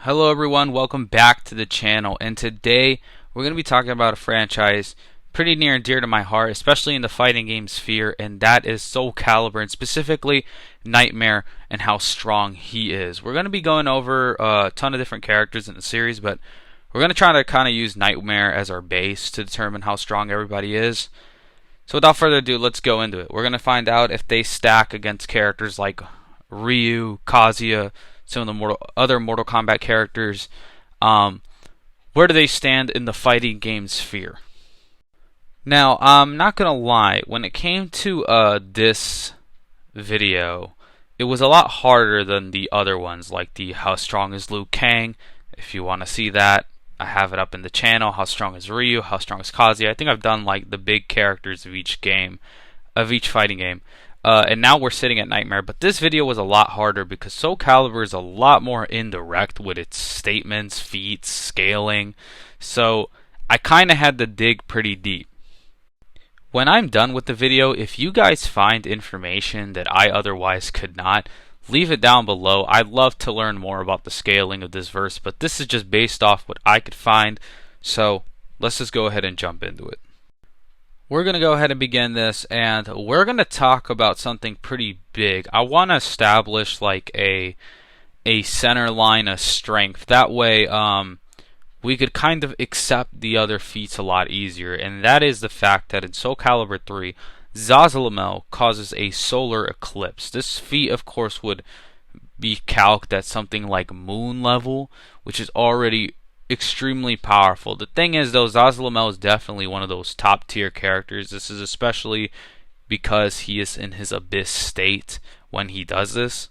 Hello everyone, welcome back to the channel, and today we're going to be talking about a franchise pretty near and dear to my heart, especially in the fighting game sphere, and that is Soul Calibur, and specifically Nightmare and how strong he is. We're going to be going over a ton of different characters in the series, but we're going to try to kind of use Nightmare as our base to determine how strong everybody is. So without further ado, let's go into it. We're going to find out if they stack against characters like Ryu, Kazuya, some of the other Mortal Kombat characters. Where do they stand in the fighting game sphere? Now, I'm not gonna lie, when it came to this video, it was a lot harder than the other ones, like the How Strong is Liu Kang. If you want to see that, I have it up in the channel. How strong is Ryu? How strong is Kazuya? I think I've done like the big characters of each game, of each fighting game. And now we're sitting at Nightmare, but this video was a lot harder because Soul Calibur is a lot more indirect with its statements, feats, scaling, so I kinda had to dig pretty deep. When I'm done with the video, if you guys find information that I otherwise could not, leave it down below. I'd love to learn more about the scaling of this verse, but this is just based off what I could find, so let's just go ahead and jump into it. We're going to go ahead and begin this, and we're going to talk about something pretty big. I want to establish like a center line of strength. That way we could kind of accept the other feats a lot easier, and that is the fact that in Soul Calibur 3, Zazalamel causes a solar eclipse. This feat, of course, would be calced at something like moon level, which is already extremely powerful. The thing is, though, Zazalamel is definitely one of those top tier characters. This is especially because he is in his abyss state when he does this.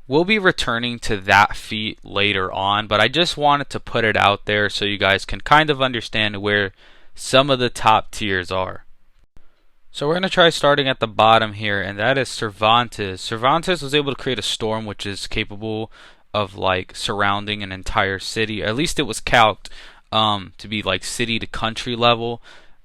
We'll be returning to that feat later on, but I just wanted to put it out there so you guys can kind of understand where some of the top tiers are. So we're going to try starting at the bottom here, and that is Cervantes. Cervantes was able to create a storm which is capable of like surrounding an entire city. At least it was calced to be like city to country level,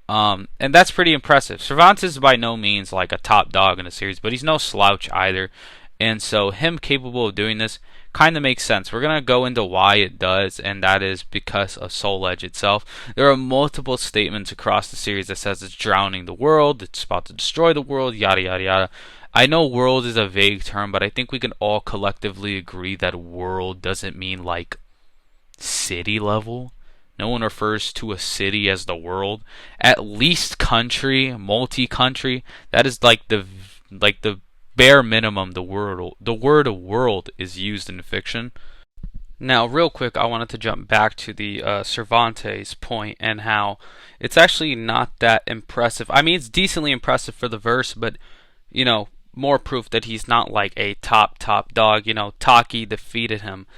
and that's pretty impressive. Cervantes is by no means like a top dog in the series, but he's no slouch either, and so him capable of doing this kind of makes sense. We're gonna go into why it does, and that is because of Soul Edge itself. There are multiple statements across the series that says it's drowning the world, it's about to destroy the world, yada yada yada. I know world is a vague term, but I think we can all collectively agree that world doesn't mean like city level. No one refers to a city as the world. At least country, multi-country. That is like the bare minimum. The word world is used in fiction. Now, real quick, I wanted to jump back to the Cervantes point and how it's actually not that impressive. I mean, it's decently impressive for the verse, but you know, more proof that he's not like a top dog. You know, Taki defeated him.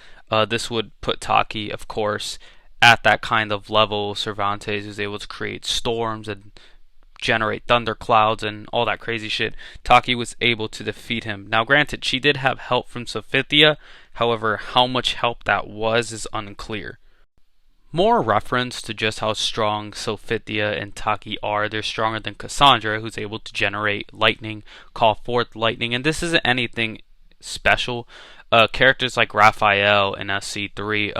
This would put Taki, of course, at that kind of level. Cervantes is able to create storms and generate thunderclouds and all that crazy shit. Taki was able to defeat him. Now, granted, she did have help from Sophithia. However, how much help that was is unclear. More reference to just how strong Sophithia and Taki are. They're stronger than Cassandra, who's able to generate lightning, call forth lightning, and this isn't anything special. Characters like Raphael in SC3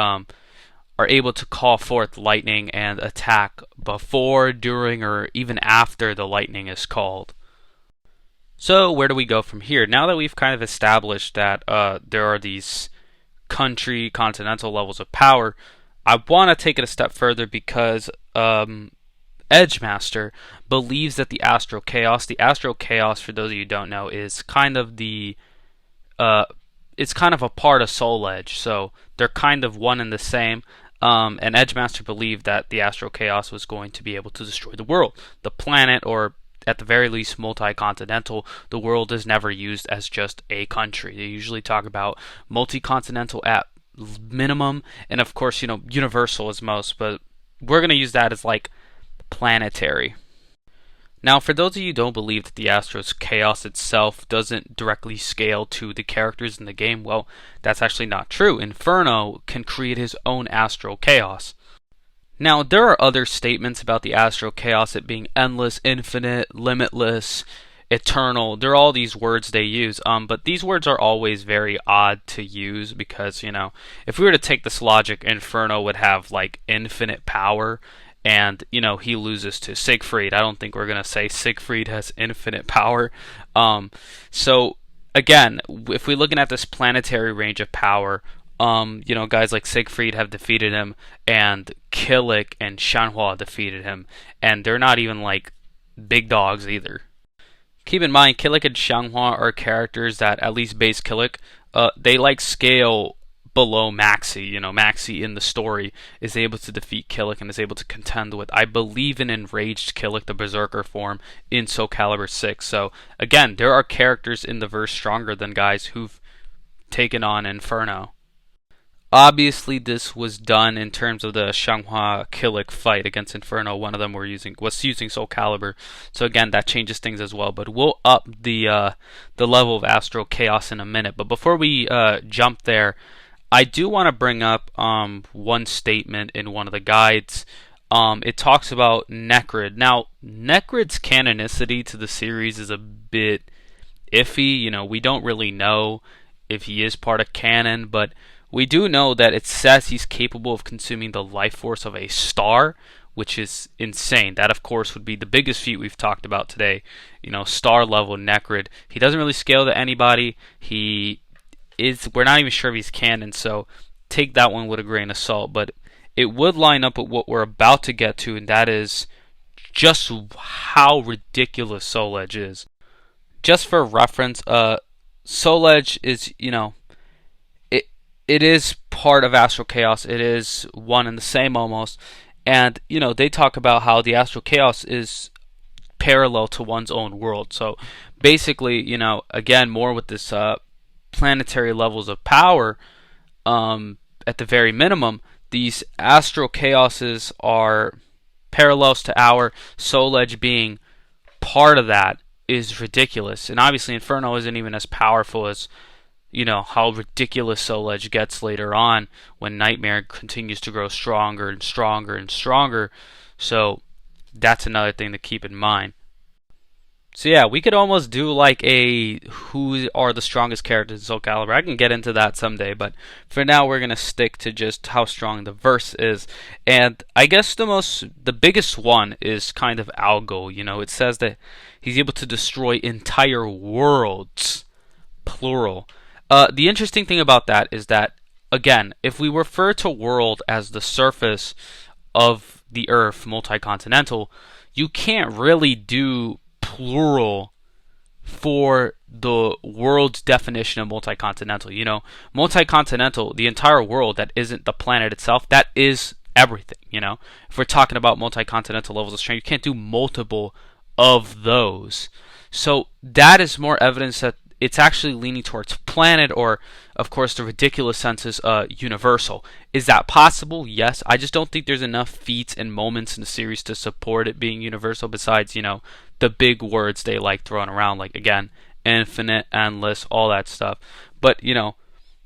are able to call forth lightning and attack before, during, or even after the lightning is called. So where do we go from here? Now that we've kind of established that there are these continental levels of power, I want to take it a step further because Edgemaster believes that the Astral Chaos, for those of you who don't know, is kind of it's kind of a part of Soul Edge, so they're kind of one and the same. And Edgemaster believed that the Astral Chaos was going to be able to destroy the world, the planet, or at the very least multi-continental. The world is never used as just a country. They usually talk about multi-continental at minimum, and of course, you know, universal is most, but we're going to use that as like planetary. Now, for those of you who don't believe that the Astral Chaos itself doesn't directly scale to the characters in the game, well, that's actually not true. Inferno can create his own Astral Chaos. Now, there are other statements about the Astral Chaos, it being endless, infinite, limitless, eternal. They're all these words they use. But these words are always very odd to use because, if we were to take this logic, Inferno would have like infinite power, and he loses to Siegfried. I don't think we're gonna say Siegfried has infinite power. So again, if we're looking at this planetary range of power, guys like Siegfried have defeated him, and Killik and Shanhua defeated him, and they're not even like big dogs either. Keep in mind, Killik and Shanghua are characters that, at least base Killik, they like scale below Maxi. Maxi in the story is able to defeat Killik and is able to contend with, I believe, an enraged Killik, the Berserker form, in Soul Calibur 6. So again, there are characters in the verse stronger than guys who've taken on Inferno. Obviously, this was done in terms of the Shanghua Killik fight against Inferno. One of them was using Soul Calibur, so again, that changes things as well. But we'll up the level of Astral Chaos in a minute. But before we jump there, I do want to bring up one statement in one of the guides. It talks about Necrid. Now, Necrid's canonicity to the series is a bit iffy. We don't really know if he is part of canon, but we do know that it says he's capable of consuming the life force of a star, which is insane. That, of course, would be the biggest feat we've talked about today. Star level Necrid. He doesn't really scale to anybody. We're not even sure if he's canon, so take that one with a grain of salt. But it would line up with what we're about to get to, and that is just how ridiculous Soul Edge is. Just for reference, Soul Edge is, it is part of Astral Chaos. It is one and the same almost. And, they talk about how the Astral Chaos is parallel to one's own world. So basically, again, more with this planetary levels of power, at the very minimum, these Astral Chaoses are parallels to our. Soul Edge being part of that is ridiculous. And obviously Inferno isn't even as powerful as how ridiculous Soul Edge gets later on when Nightmare continues to grow stronger and stronger and stronger. So that's another thing to keep in mind. So yeah, we could almost do like a who are the strongest characters in Soul Calibur. I can get into that someday, but for now we're gonna stick to just how strong the verse is. And I guess the biggest one is kind of Algal. It says that he's able to destroy entire worlds, plural. The interesting thing about that is that, again, if we refer to world as the surface of the Earth, multi-continental, you can't really do plural for the world's definition of multi-continental. Multi-continental, the entire world that isn't the planet itself, that is everything. If we're talking about multi-continental levels of strength, you can't do multiple of those. So that is more evidence that it's actually leaning towards planet, or, of course, the ridiculous sense is universal. Is that possible? Yes. I just don't think there's enough feats and moments in the series to support it being universal, besides, the big words they like throwing around, like, again, infinite, endless, all that stuff. But,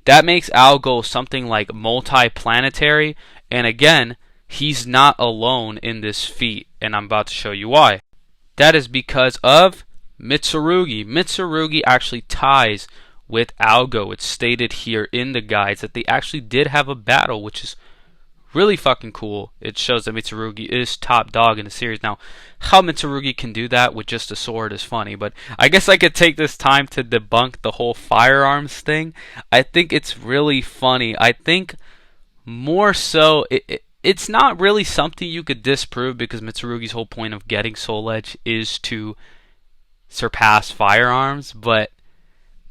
that makes Algal something like multi-planetary, and again, he's not alone in this feat, and I'm about to show you why. That is because of Mitsurugi. Mitsurugi actually ties with Algal. It's stated here in the guides that they actually did have a battle, which is really fucking cool. It shows that Mitsurugi is top dog in the series. Now, how Mitsurugi can do that with just a sword is funny, but I guess I could take this time to debunk the whole firearms thing. I think it's really funny. I think more so, it's not really something you could disprove, because Mitsurugi's whole point of getting Soul Edge is to surpass firearms, but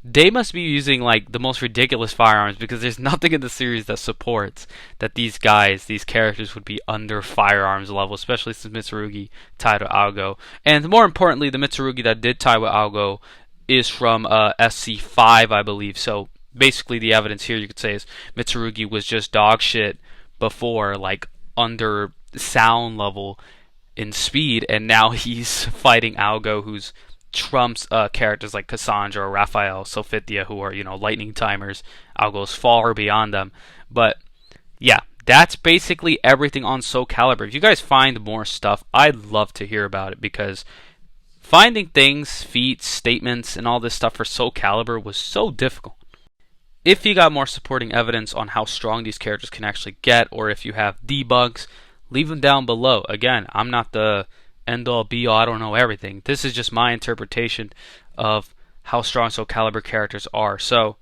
they must be using like the most ridiculous firearms, because there's nothing in the series that supports that these characters would be under firearms level, especially since Mitsurugi tied with Algal. And more importantly, the Mitsurugi that did tie with Algal is from SC5, I believe. So basically the evidence here, you could say, is Mitsurugi was just dog shit before, like under sound level in speed, and now he's fighting Algal, who's trumps characters like Cassandra, Raphael, Sophithia, who are, lightning timers. Algal's far beyond them. But yeah, that's basically everything on Soul Calibur. If you guys find more stuff, I'd love to hear about it, because finding things, feats, statements, and all this stuff for Soul Calibur was so difficult. If you got more supporting evidence on how strong these characters can actually get, or if you have debugs, leave them down below. Again, I'm not the end-all be-all, I don't know everything. This is just my interpretation of how strong Soul Calibur characters are. So,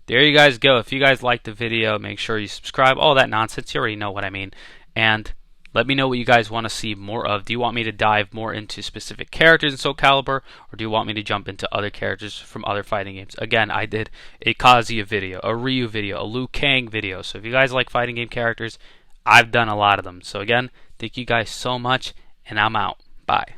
there you guys go. If you guys liked the video, make sure you subscribe. All that nonsense, you already know what I mean. And let me know what you guys want to see more of. Do you want me to dive more into specific characters in Soul Calibur, or do you want me to jump into other characters from other fighting games? Again, I did a Kazuya video, a Ryu video, a Liu Kang video. So if you guys like fighting game characters, I've done a lot of them. So again, thank you guys so much, and I'm out. Bye.